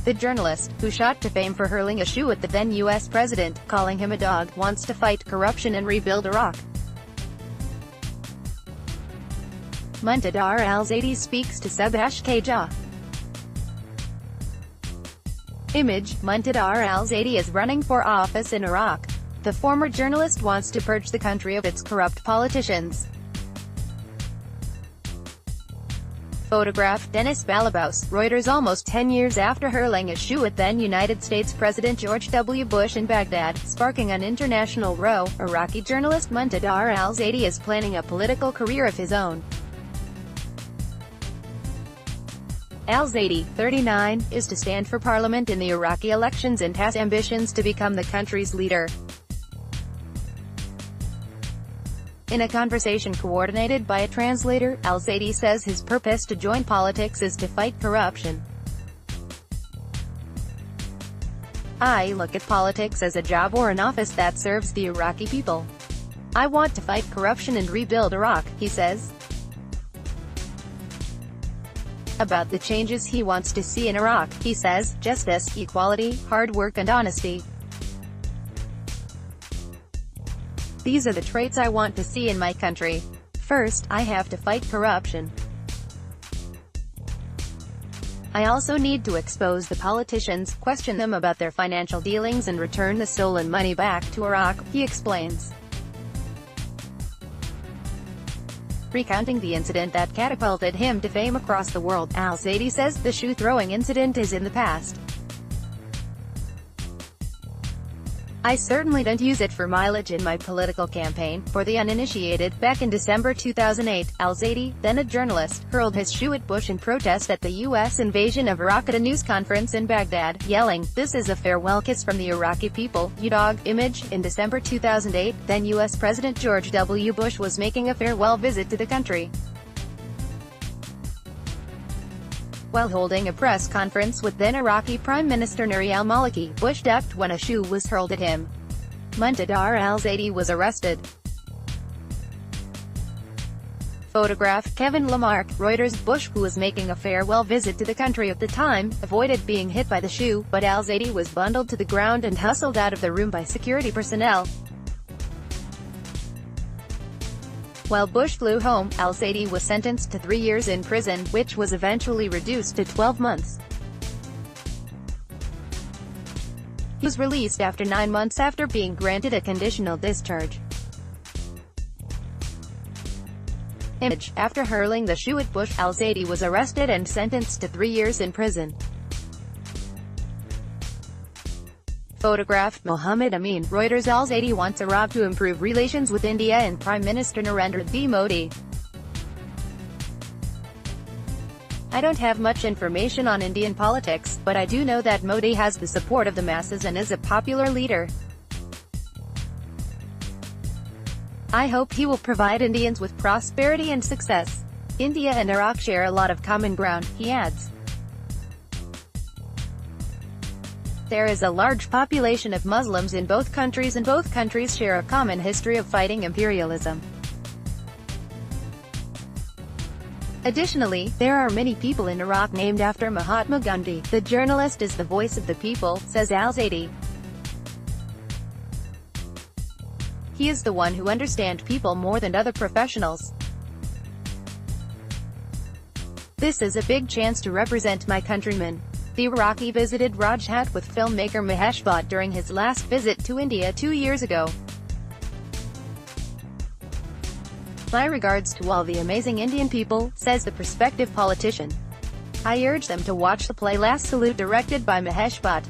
The journalist, who shot to fame for hurling a shoe at the then U.S. president, calling him a dog, wants to fight corruption and rebuild Iraq. Muntadhar al-Zaidi speaks to Subhash K Jha. Image: Muntadhar al-Zaidi is running for office in Iraq. The former journalist wants to purge the country of its corrupt politicians. Photograph: Denis Balibouse. Reuters Almost 10 years after hurling a shoe at then United States President George W. Bush in Baghdad, sparking an international row, Iraqi journalist Muntadhar al-Zaidi is planning a political career of his own. Al-Zaidi, 39, is to stand for parliament in the Iraqi elections and has ambitions to become the country's leader. In a conversation coordinated by a translator, al-Zaidi says his purpose to join politics is to fight corruption. "I look at politics as a job or an office that serves the Iraqi people. I want to fight corruption and rebuild Iraq," he says. About the changes he wants to see in Iraq, he says, "Justice, equality, hard work and honesty. These are the traits I want to see in my country. First, I have to fight corruption. I also need to expose the politicians, question them about their financial dealings and return the stolen money back to Iraq," he explains. Recounting the incident that catapulted him to fame across the world, al-Zaidi says the shoe-throwing incident is in the past. "I certainly don't use it for mileage in my political campaign." For the uninitiated, back in December 2008, al-Zaidi, then a journalist, hurled his shoe at Bush in protest at the U.S. invasion of Iraq at a news conference in Baghdad, yelling, "This is a farewell kiss from the Iraqi people, you dog." Image: in December 2008, then U.S. President George W. Bush was making a farewell visit to the country. While holding a press conference with then Iraqi Prime Minister Nouri al-Maliki, Bush ducked when a shoe was hurled at him. Muntadhar al-Zaidi was arrested. Photograph: Kevin Lamarck. Reuters. Bush, who was making a farewell visit to the country at the time, avoided being hit by the shoe, but al-Zaidi was bundled to the ground and hustled out of the room by security personnel. While Bush flew home, al-Zaidi was sentenced to 3 years in prison, which was eventually reduced to 12 months. He was released after 9 months after being granted a conditional discharge. Image: after hurling the shoe at Bush, al-Zaidi was arrested and sentenced to 3 years in prison. Photograph: Mohammed Amin. Reuters. Al-Zaidi wants Iraq to improve relations with India and Prime Minister Narendra Modi. "I don't have much information on Indian politics, but I do know that Modi has the support of the masses and is a popular leader. I hope he will provide Indians with prosperity and success. India and Iraq share a lot of common ground," he adds. There is a large population of Muslims in both countries and both countries share a common history of fighting imperialism. Additionally, there are many people in Iraq named after Mahatma Gandhi. The journalist is the voice of the people, says al-Zaidi. He is the one who understands people more than other professionals. "This is a big chance to represent my countrymen." The Iraqi visited Rajghat with filmmaker Mahesh Bhatt during his last visit to India 2 years ago. "My regards to all the amazing Indian people," says the prospective politician. "I urge them to watch the play Last Salute directed by Mahesh Bhatt.